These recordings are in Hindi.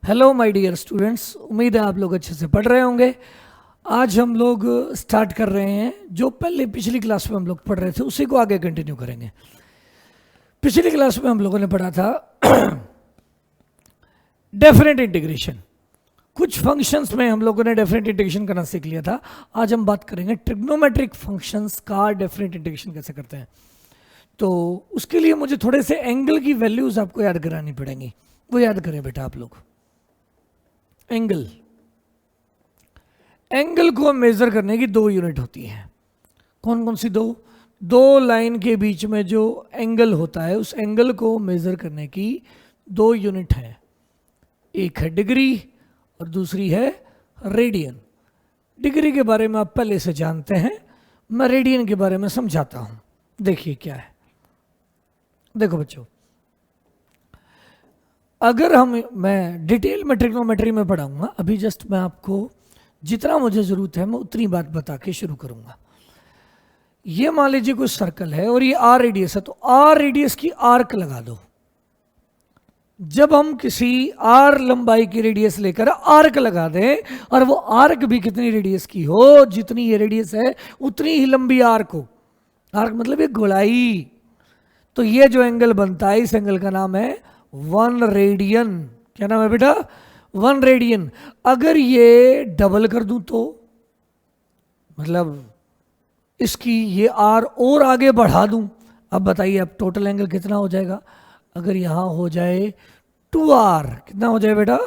हेलो माय डियर स्टूडेंट्स, उम्मीद है आप लोग अच्छे से पढ़ रहे होंगे। आज हम लोग स्टार्ट कर रहे हैं जो पहले पिछली क्लास में हम लोग पढ़ रहे थे उसी को आगे कंटिन्यू करेंगे। पिछली क्लास में हम लोगों ने पढ़ा था डेफिनेट इंटीग्रेशन। कुछ फंक्शंस में हम लोगों ने डेफिनेट इंटीग्रेशन करना सीख लिया था। आज हम बात करेंगे ट्रिग्नोमेट्रिक फंक्शंस का डेफिनेट इंटीग्रेशन कैसे करते हैं। तो उसके लिए मुझे थोड़े से एंगल की वैल्यूज आपको याद करानी पड़ेंगी। वो याद करें बेटा आप लोग। एंगल को मेजर करने की दो यूनिट होती है। कौन कौन सी दो लाइन के बीच में जो एंगल होता है उस एंगल को मेजर करने की दो यूनिट है। एक है डिग्री और दूसरी है रेडियन। डिग्री के बारे में आप पहले से जानते हैं, मैं रेडियन के बारे में समझाता हूं। देखिए क्या है। देखो बच्चों, अगर मैं डिटेल में ट्रिग्नोमेट्री में पढ़ाऊंगा, अभी जस्ट मैं आपको जितना मुझे ज़रूरत है मैं उतनी बात बता के शुरू करूंगा। ये मान लीजिए कोई सर्कल है और ये आर रेडियस है, तो आर रेडियस की आर्क लगा दो। जब हम किसी आर लंबाई की रेडियस लेकर आर्क लगा दें और वो आर्क भी कितनी रेडियस की हो, जितनी ये रेडियस है उतनी ही लंबी आर्क हो। आर्क मतलब ये गोलाई। तो ये जो एंगल बनता है इस एंगल का नाम है 1 रेडियन। क्या नाम है बेटा? 1 रेडियन। अगर ये डबल कर दूं तो मतलब इसकी ये आर और आगे बढ़ा दूं, अब बताइए अब टोटल एंगल कितना हो जाएगा? अगर यहां हो जाए 2r, कितना हो जाए बेटा?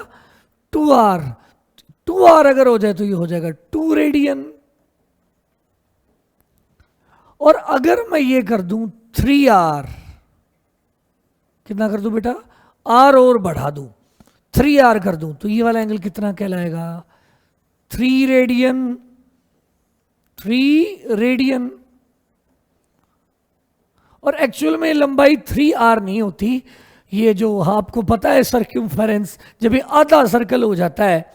2r। 2r अगर हो जाए तो ये हो जाएगा 2 रेडियन। और अगर मैं ये कर दूं 3r, कितना कर दूं बेटा? आर और बढ़ा दूं, 3r कर दूं, तो ये वाला एंगल कितना कहलाएगा? 3 रेडियन। 3 रेडियन। और एक्चुअल में लंबाई 3r नहीं होती। ये जो आपको पता है सर्क्यूमफेरेंस, जब ये आधा सर्कल हो जाता है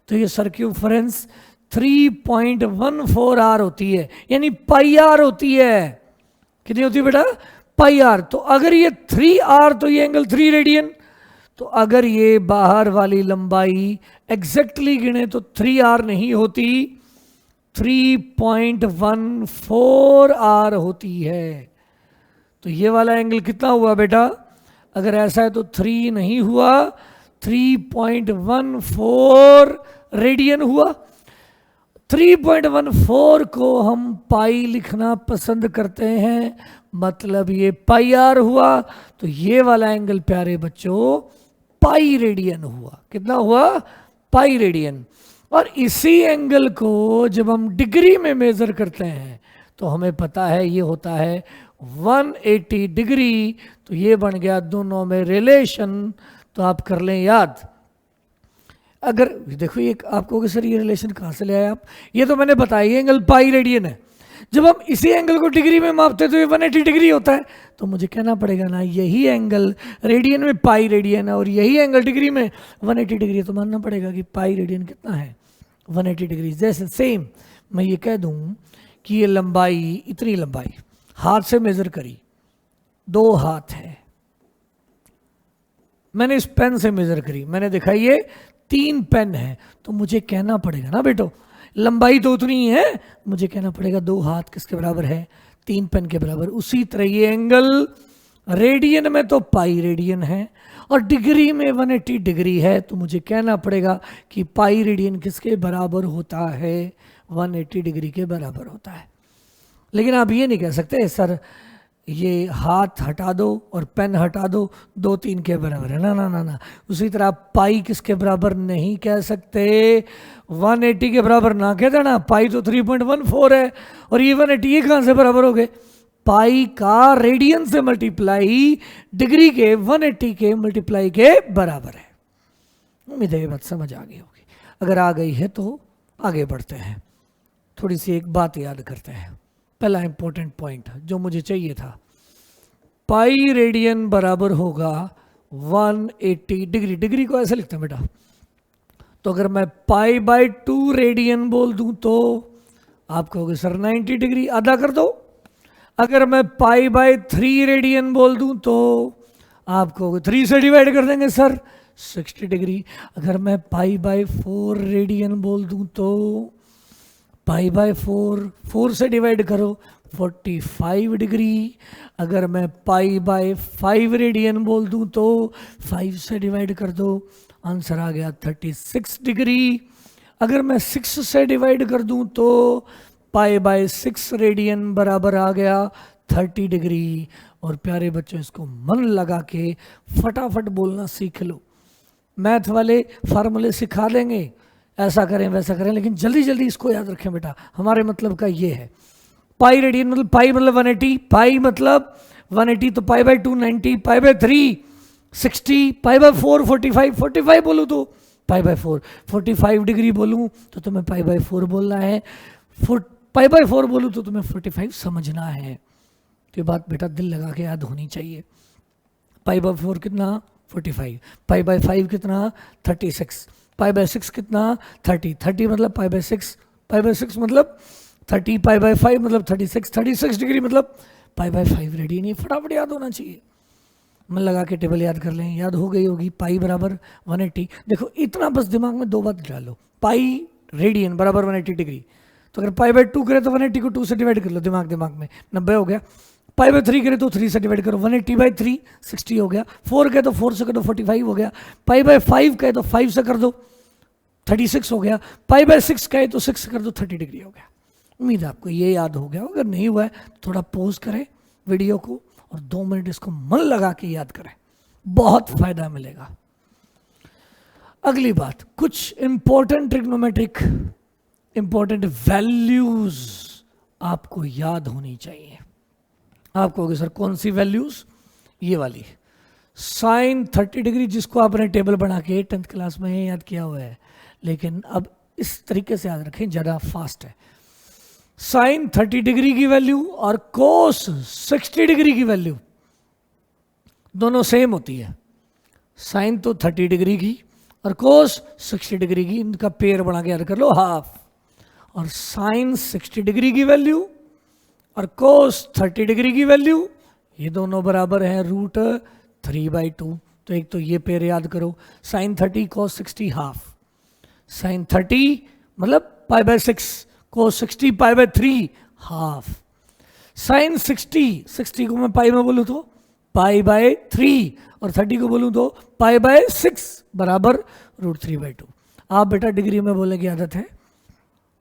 तो ये सर्क्यूमफेरेंस 3.14r होती है, यानी पाई आर होती है। कितनी होती है बेटा? पाई आर। तो अगर ये 3r तो ये एंगल 3 रेडियन। तो अगर ये बाहर वाली लंबाई एग्जैक्टली गिने तो 3r नहीं होती, 3.14r होती है। तो ये वाला एंगल कितना हुआ बेटा? अगर ऐसा है तो 3 नहीं हुआ, 3.14 रेडियन हुआ। 3.14 को हम पाई लिखना पसंद करते हैं, मतलब ये पाई आर हुआ। तो ये वाला एंगल प्यारे बच्चों पाई रेडियन हुआ। कितना हुआ? Pi radian. और इसी एंगल को जब हम डिग्री में मेजर करते हैं तो हमें पता है ये होता है 180 डिग्री। तो ये बन गया दोनों में रिलेशन। तो आप कर लें याद। अगर देखो ये आपको सर ये रिलेशन कहाँ से ले आए आप? ये तो मैंने बताया एंगल पाई रेडियन है। जब हम इसी एंगल को डिग्री में मापते तो ये 180 डिग्री होता है। तो मुझे कहना पड़ेगा ना, यही एंगल रेडियन में पाई रेडियन है और यही एंगल डिग्री में 180 डिग्री। तो मानना पड़ेगा कि पाई रेडियन कितना है? 180 डिग्री। जैसे सेम मैं ये कह दूं कि ये लंबाई, इतनी लंबाई हाथ से मेजर करी, 2 हाथ है। मैंने इस पेन से मेजर करी, मैंने देखा ये 3 पेन है। तो मुझे कहना पड़ेगा ना बेटो, लंबाई तो उतनी ही है, मुझे कहना पड़ेगा 2 हाथ किसके बराबर है? 3 पेन के बराबर। उसी तरह ये एंगल रेडियन में तो पाई रेडियन है और डिग्री में 180 डिग्री है। तो मुझे कहना पड़ेगा कि पाई रेडियन किसके बराबर होता है? 180 डिग्री के बराबर होता है। लेकिन आप ये नहीं कह सकते सर ये हाथ हटा दो और पेन हटा दो, 2 3 के बराबर है। ना ना ना ना। उसी तरह पाई किसके बराबर नहीं कह सकते? 180 के बराबर ना कह देना। पाई तो 3.14 है और ये 180 ये कहाँ से बराबर हो गए? पाई का रेडियन से मल्टीप्लाई डिग्री के 180 के मल्टीप्लाई के बराबर है। उम्मीद है ये बात समझ आ गई होगी। अगर आ गई है तो आगे बढ़ते हैं। थोड़ी सी एक बात याद करते हैं। पहला इंपॉर्टेंट पॉइंट जो मुझे चाहिए था, पाई रेडियन बराबर होगा 180 डिग्री। डिग्री को ऐसे लिखते हैं बेटा। तो अगर मैं पाई बाय 2 रेडियन बोल दूं तो आप कहोगे सर 90 डिग्री, आधा कर दो। अगर मैं पाई बाय 3 रेडियन बोल दूं तो आप कहोगे 3 से डिवाइड कर देंगे सर, 60 डिग्री। अगर मैं पाई बाय 4 रेडियन बोल दूं तो पाई बाय 4 से डिवाइड करो 45 डिग्री। अगर मैं पाई बाय 5 रेडियन बोल दूं तो 5 से डिवाइड कर दो, आंसर आ गया 36 डिग्री। अगर मैं 6 से डिवाइड कर दूं तो पाई बाय 6 रेडियन बराबर आ गया 30 डिग्री। और प्यारे बच्चों, इसको मन लगा के फटाफट बोलना सीख लो। मैथ वाले फार्मूले सिखा देंगे, ऐसा करें वैसा करें, लेकिन जल्दी जल्दी इसको याद रखें बेटा। हमारे मतलब का ये है, पाई रेडियन मतलब पाई मतलब 180, पाई मतलब 180, तो pi by 2 90, pi by 3 60, pi bye 4 45, 45 बोलूँ तो पाई बाय 4 45 डिग्री बोलूँ तो तुम्हें पाई बाय 4 बोलना है, पाई बाय 4 बोलूँ तो तुम्हें 45 समझना है। तो ये बात बेटा दिल लगा के याद होनी चाहिए। पाई बाय 4 कितना 45, पाई बाय 5 कितना 36, पाई बाय 6 कितना 30, 30 मतलब पाई बाय 6, पाई बाय 6 मतलब 30, पाई बाय 5 मतलब 36, 36 डिग्री मतलब पाई बाय 5 रेडियन। ये फटाफट याद होना चाहिए। मन लगा के टेबल याद कर लें, याद हो गई होगी। पाई बराबर 180, देखो इतना बस दिमाग में 2 बात डालो, पाई रेडियन बराबर 180 डिग्री। तो अगर पाई बाय 2 करे तो 180 को 2 से डिवाइड कर लो, दिमाग में 90 हो गया। पाई बाय 3 करे तो 3 से डिवाइड करो, 180 बाय 3 60 हो गया। 4 कहे तो 4 से कर दो 45 हो गया। पाई बाय 5 कहे तो 5 से कर दो 36 हो गया। पाई बाय 6 कहे तो 6 से कर दो 30 डिग्री हो गया। उम्मीद है आपको ये याद हो गया। अगर नहीं हुआ है तो थोड़ा पॉज करें वीडियो को और 2 मिनट इसको मन लगा के याद करें, बहुत फायदा मिलेगा। अगली बात, कुछ इंपॉर्टेंट ट्रिग्नोमेट्रिक इंपॉर्टेंट वैल्यूज आपको याद होनी चाहिए। आप कहोगे सर कौन सी वैल्यूज? ये वाली साइन 30 डिग्री, जिसको आपने टेबल बना के 10th क्लास में याद किया हुआ है, लेकिन अब इस तरीके से याद रखें, ज़्यादा फास्ट है। साइन 30 डिग्री की वैल्यू और कोस 60 डिग्री की वैल्यू दोनों सेम होती है। साइन तो 30 डिग्री की और कोस 60 डिग्री की, इनका पेयर बना के याद कर लो हाफ। और साइन 60 डिग्री की वैल्यू और कोस 30 डिग्री की वैल्यू, ये दोनों बराबर हैं √3/2। तो एक तो ये पेयर याद करो, साइन 30 कोस 60 हाफ। साइन 30 मतलब pi by 6, cos 60 pi by 3 half. Sine 60 को मैं पाई में बोलूँ तो पाई बाय 3 और 30 को बोलूँ तो पाई बाय 6 बराबर √3/2। आप बेटा डिग्री में बोलने की आदत है,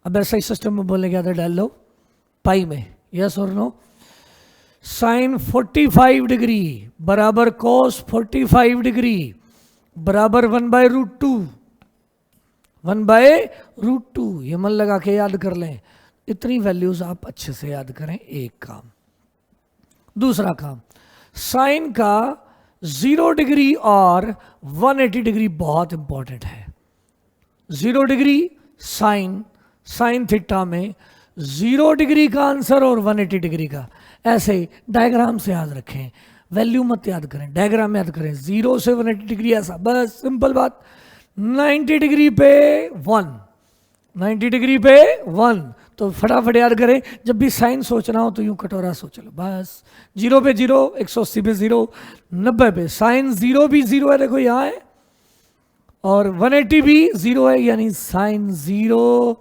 अब ऐसा ही सिस्टम में बोलने की आदत डाल लो पाई में, यस और नो। साइन 45 डिग्री बराबर कोस 45 डिग्री बराबर 1/√2, 1/√2। ये मन लगा के याद कर लें। इतनी वैल्यूज आप अच्छे से याद करें, एक काम। दूसरा काम, साइन का 0 डिग्री और 180 डिग्री बहुत इंपॉर्टेंट है। 0 डिग्री साइन थीटा में 0 डिग्री का आंसर और 180 डिग्री का, ऐसे डायग्राम से याद रखें, वैल्यू मत याद करें, डायग्राम याद करें। 0 से 180 डिग्री ऐसा, बस सिंपल बात। 90 डिग्री पे 1, 90 डिग्री पे 1, तो फटाफट याद करें। जब भी साइन सोचना हो तो यूं कटोरा सोच लो, बस। 0 पे 0, 180 पे 0, 90 पे साइन 0 भी 0 है, देखो यहाँ है, और 180 भी 0 है, यानी साइन 0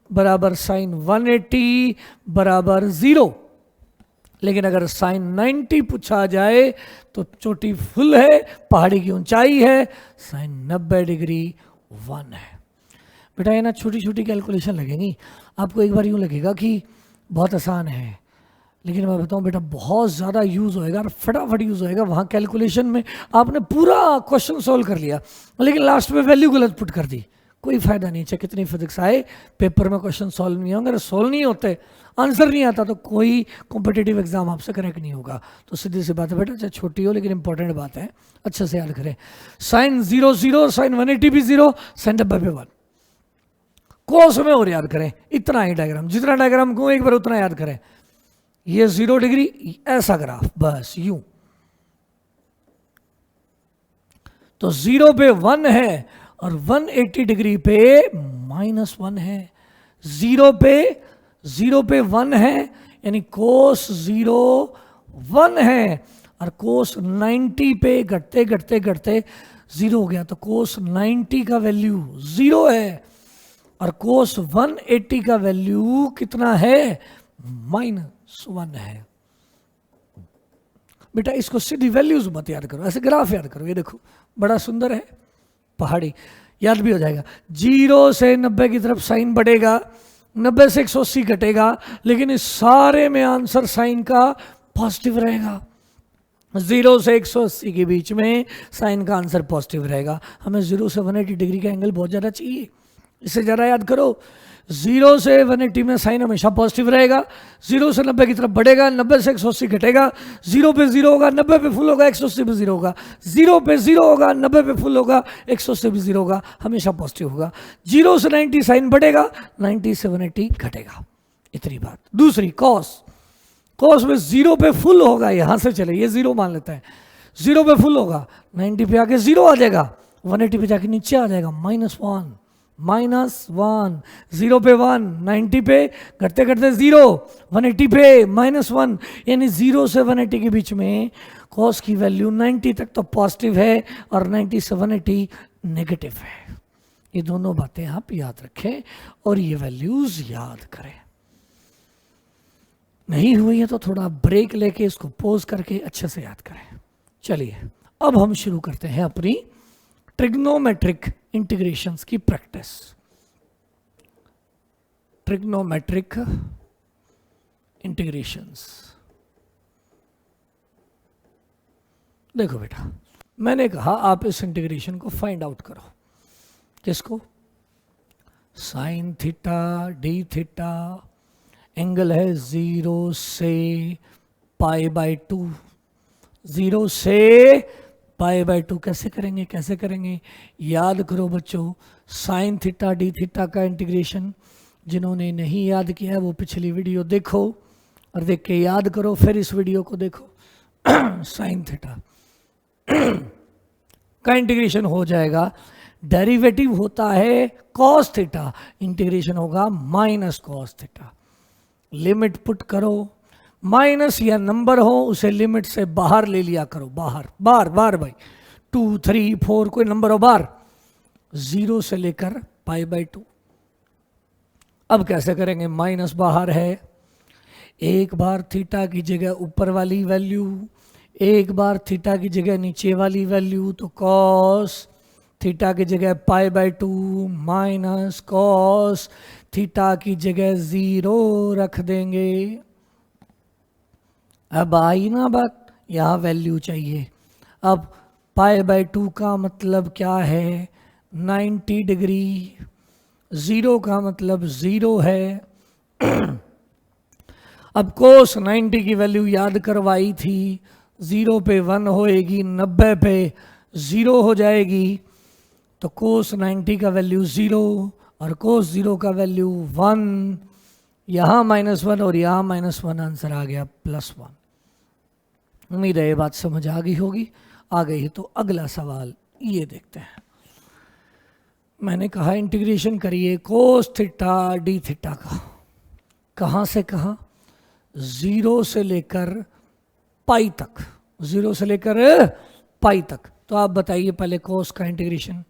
बराबर साइन 180 बराबर 0। लेकिन अगर साइन 90 पूछा जाए तो चोटी फुल है, पहाड़ी की ऊंचाई है, साइन 90 डिग्री 1 है। बेटा ये ना छोटी छोटी कैलकुलेशन लगेंगी, आपको एक बार यूँ लगेगा कि बहुत आसान है, लेकिन मैं बताऊँ बेटा बहुत ज़्यादा यूज़ होएगा और फटाफट यूज़ होएगा। वहाँ कैलकुलेशन में आपने पूरा क्वेश्चन सॉल्व कर लिया, लेकिन लास्ट में वैल्यू गलत पुट कर दी, कोई फ़ायदा नहीं। चाहे कितनी फिजिक्स आए, पेपर में क्वेश्चन सॉल्व नहीं होंगे। अगर सॉल्व नहीं होते, आंसर नहीं आता, तो कोई कॉम्पिटिटिव एग्जाम आपसे करेक्ट नहीं होगा। तो सीधी सी बात है बेटा, चाहे छोटी हो लेकिन इंपॉर्टेंट बात है, अच्छे से याद करें। साइन 0 0, साइन 180 भी 0, साइन 90 पे 1। कोस में और याद करें, इतना ही डायग्राम, जितना डायग्राम को एक बार उतना याद करें। ये 0 डिग्री ऐसा ग्राफ, बस यूं। तो 0 पे 1 है और 180 डिग्री पे -1 है। 0 पे 1 है, यानी कोस 0 1 है, और कोस 90 पे घटते घटते घटते जीरो हो गया तो कोस 90 का वैल्यू जीरो है और कोस 180 का वैल्यू कितना है, -1 है। बेटा इसको सीधी वैल्यूज मत याद करो, ऐसे ग्राफ याद करो। ये देखो बड़ा सुंदर है, पहाड़ी याद भी हो जाएगा। 0 से 90 की तरफ साइन बढ़ेगा, 90 से 180 घटेगा, लेकिन इस सारे में आंसर साइन का पॉजिटिव रहेगा। 0 से 180 के बीच में साइन का आंसर पॉजिटिव रहेगा। हमें 0 से 180 डिग्री का एंगल बहुत ज़्यादा चाहिए, इसे ज़रा याद करो। 0 से 180 में साइन हमेशा पॉजिटिव रहेगा, 0 से 90 की तरफ बढ़ेगा, 90 से 180 घटेगा, 0 पे 0 होगा, 90 पे फुल होगा, 180 पे 0 होगा, 0 पे 0 होगा, 90 पे फुल होगा, 180 पे 0 होगा, हमेशा पॉजिटिव होगा। 0 से 90 साइन बढ़ेगा, 90 से 180 घटेगा। इतनी बात। दूसरी कॉस, कॉस में 0 पे फुल होगा, यहां से चले, ये 0 मान लेता है, 0 पे फुल होगा, 90 पे आके 0 आ जाएगा, 180 पे जाके नीचे आ जाएगा, -1, 0 पे 1, 90 पे घटते घटते 0, 180 पे -1, यानी 0 से 180 के बीच में कॉस की वैल्यू 90 तक तो पॉजिटिव है और 90 से 180 नेगेटिव है। ये दोनों बातें आप याद रखें और ये वैल्यूज याद करें। नहीं हुई है तो थोड़ा ब्रेक लेके इसको पॉज करके अच्छे से याद करें। चलिए अब हम शुरू करते हैं अपनी ट्रिग्नोमेट्रिक इंटीग्रेशंस की प्रैक्टिस। Trigonometric integrations. देखो बेटा, मैंने कहा आप इस इंटीग्रेशन को फाइंड आउट करो। किसको? Sine theta d theta, angle है 0 से π/2, 0 से π/2। कैसे करेंगे, कैसे करेंगे? याद करो बच्चों, साइन थीटा डी थीटा का इंटीग्रेशन जिन्होंने नहीं याद किया है वो पिछली वीडियो देखो और देख के याद करो, फिर इस वीडियो को देखो। साइन थीटा का इंटीग्रेशन हो जाएगा, डेरिवेटिव होता है कॉस थीटा, इंटीग्रेशन होगा -cos थीटा। लिमिट पुट करो, माइनस या नंबर हो उसे लिमिट से बाहर ले लिया करो, बाहर, बार बार भाई, 2, 3, 4 कोई नंबर हो बाहर, 0 से लेकर π/2। अब कैसे करेंगे? माइनस बाहर है, एक बार थीटा की जगह ऊपर वाली वैल्यू, एक बार थीटा की जगह नीचे वाली वैल्यू, तो कॉस थीटा की जगह π/2 माइनस कॉस थीटा की जगह 0 रख देंगे। अब आई ना बात, यहाँ वैल्यू चाहिए। अब π/2 का मतलब क्या है? 90 डिग्री, 0 का मतलब 0 है। अब कोस 90 की वैल्यू याद करवाई थी, 0 पे 1 होएगी, 90 पे 0 हो जाएगी, तो कोस 90 का वैल्यू 0 और कोस 0 का वैल्यू 1, यहाँ -1 और यहाँ -1, आंसर आ गया +1। उम्मीद है ये बात समझ आ गई होगी। आ गई है तो अगला सवाल ये देखते हैं। मैंने कहा इंटीग्रेशन करिए कोस थीटा डी थीटा का, कहाँ से कहाँ? 0 से लेकर पाई तक, 0 से लेकर पाई तक। तो आप बताइए पहले कोस का इंटीग्रेशन।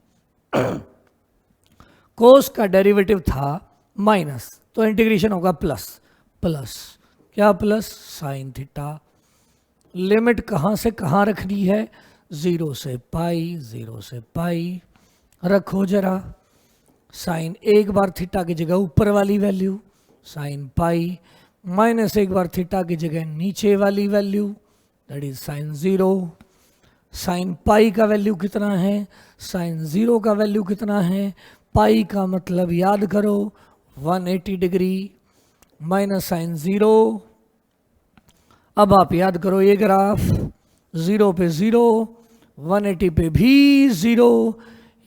कोस का डेरिवेटिव था माइनस, तो इंटीग्रेशन होगा प्लस, प्लस क्या प्लस? Sine theta. लिमिट कहाँ से कहाँ रखनी है? 0 से पाई, 0 से पाई रखो जरा। साइन एक बार थीटा की जगह ऊपर वाली वैल्यू साइन पाई, माइनस एक बार थीटा की जगह नीचे वाली value that is sine 0। Sine pi का वैल्यू कितना है? साइन 0 का वैल्यू कितना है? पाई का मतलब याद करो 180 डिग्री माइनस साइन 0। अब आप याद करो ये ग्राफ, 0 पे 0, 180 पे भी 0,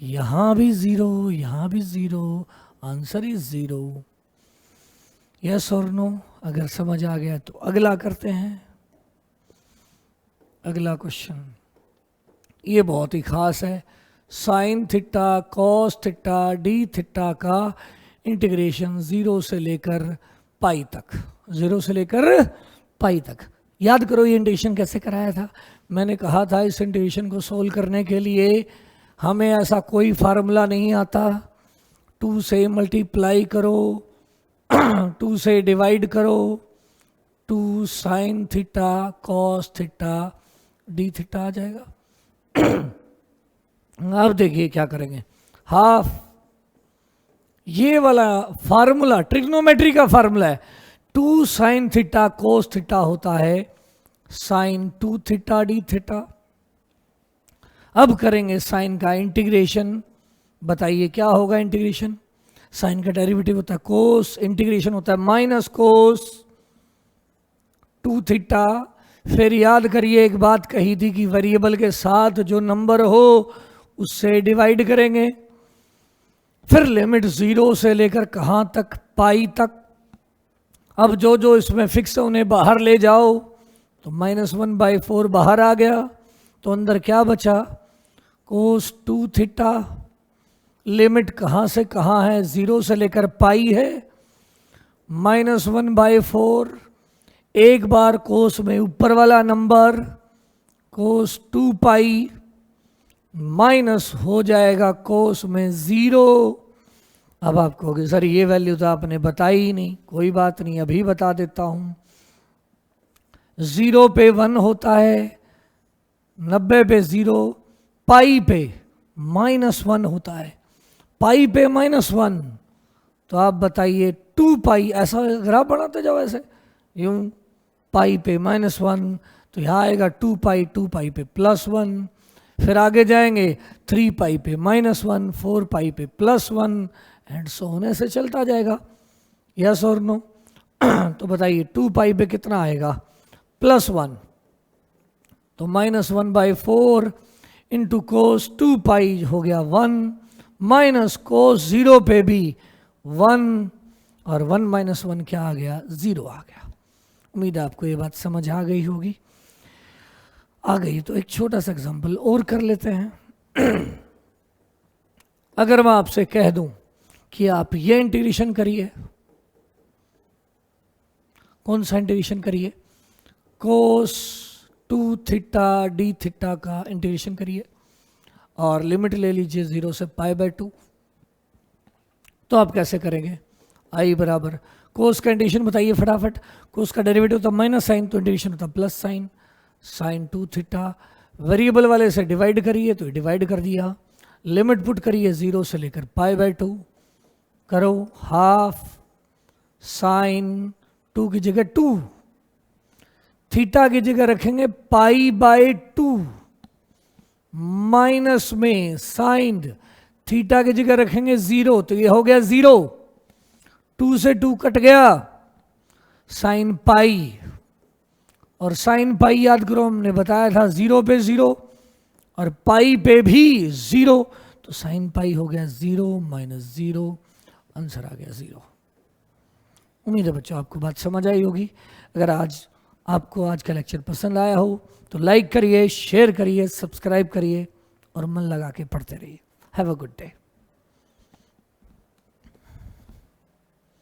यहाँ भी 0, यहाँ भी 0, आंसर इज 0। यस और नो? अगर समझ आ गया तो अगला करते हैं। अगला क्वेश्चन ये बहुत ही खास है। Sign theta cos theta d theta का इंटीग्रेशन 0 से लेकर पाई तक, 0 से लेकर पाई तक। याद करो ये इंटीग्रेशन कैसे कराया था? मैंने कहा था इस इंटीग्रेशन को सोल्व करने के लिए हमें ऐसा कोई फार्मूला नहीं आता। 2 से मल्टीप्लाई करो, 2 से डिवाइड करो, 2 sine theta cos theta d theta आ जाएगा। अब देखिए क्या करेंगे, हाफ, ये वाला फार्मूला ट्रिग्नोमेट्री का फार्मूला है, 2 साइन थीटा कोस थीटा होता है साइन 2 थीटा डी थीटा। अब करेंगे साइन का इंटीग्रेशन, बताइए क्या होगा इंटीग्रेशन। साइन का डेरिवेटिव होता है कोस, इंटीग्रेशन होता है माइनस कोस 2 थीटा। फिर याद करिए एक बात कही थी कि वेरिएबल के साथ जो नंबर हो उससे डिवाइड करेंगे। फिर लिमिट 0 से लेकर कहाँ तक, पाई तक। अब जो जो इसमें फिक्स है उन्हें बाहर ले जाओ, तो -1/4 बाहर आ गया, तो अंदर क्या बचा, कोस 2 थीटा। लिमिट कहाँ से कहाँ है, 0 से लेकर पाई है, -1/4। एक बार कोस में ऊपर वाला नंबर कोस 2 पाई माइनस हो जाएगा कोस में 0। अब आप कहोगे सर ये वैल्यू तो आपने बताई ही नहीं, कोई बात नहीं अभी बता देता हूं। 0 पे 1 होता है, 90 पे 0, पाई पे -1 होता है, पाई पे -1। तो आप बताइए 2 पाई, ऐसा ग्राफ बनाते जाओ ऐसे यूं, पाई पे -1, तो यहाँ आएगा 2 पाई पे +1। फिर आगे जाएंगे 3 पाई पे -1, 4 पाई पे +1 एंड सो होने से चलता जाएगा। यस और नो? तो बताइए 2 पाई पे कितना आएगा, +1, तो -1/4 इंटू कोस 2 पाई हो गया 1, माइनस कोस 0 पे भी 1, और 1 - 1 क्या आ गया, 0 आ गया। उम्मीद है आपको ये बात समझ आ गई होगी। आ गई तो एक छोटा सा एग्जांपल और कर लेते हैं। अगर मैं आपसे कह दूं कि आप ये इंटीग्रेशन करिए, कौन सा इंटीग्रेशन करिए, कोस 2 थीटा डी थीटा का इंटीग्रेशन करिए और लिमिट ले लीजिए 0 से π/2, तो आप कैसे करेंगे। आई बराबर कोस का इंटीग्रेशन बताइए फटाफट। कोस का डेरिवेटिव होता माइनस साइन, तो इंटीग्रेशन होता plus sine, sine 2 theta. Variable वाले से डिवाइड करिए तो डिवाइड कर दिया, लिमिट पुट करिए 0 से लेकर π/2, करो हाफ साइन 2 की जगह 2, थीटा की जगह रखेंगे π/2, माइनस में साइन थीटा की जगह रखेंगे 0, तो ये हो गया 0, 2 से 2 कट गया, साइन पाई, और साइन पाई याद करो हमने बताया था 0 पे 0 और पाई पे भी 0, तो साइन पाई हो गया 0 - 0, आंसर आ गया 0। उम्मीद है बच्चों आपको बात समझ आई होगी। अगर आपको आज का लेक्चर पसंद आया हो तो लाइक करिए, शेयर करिए, सब्सक्राइब करिए और मन लगा के पढ़ते रहिए। Have a good day.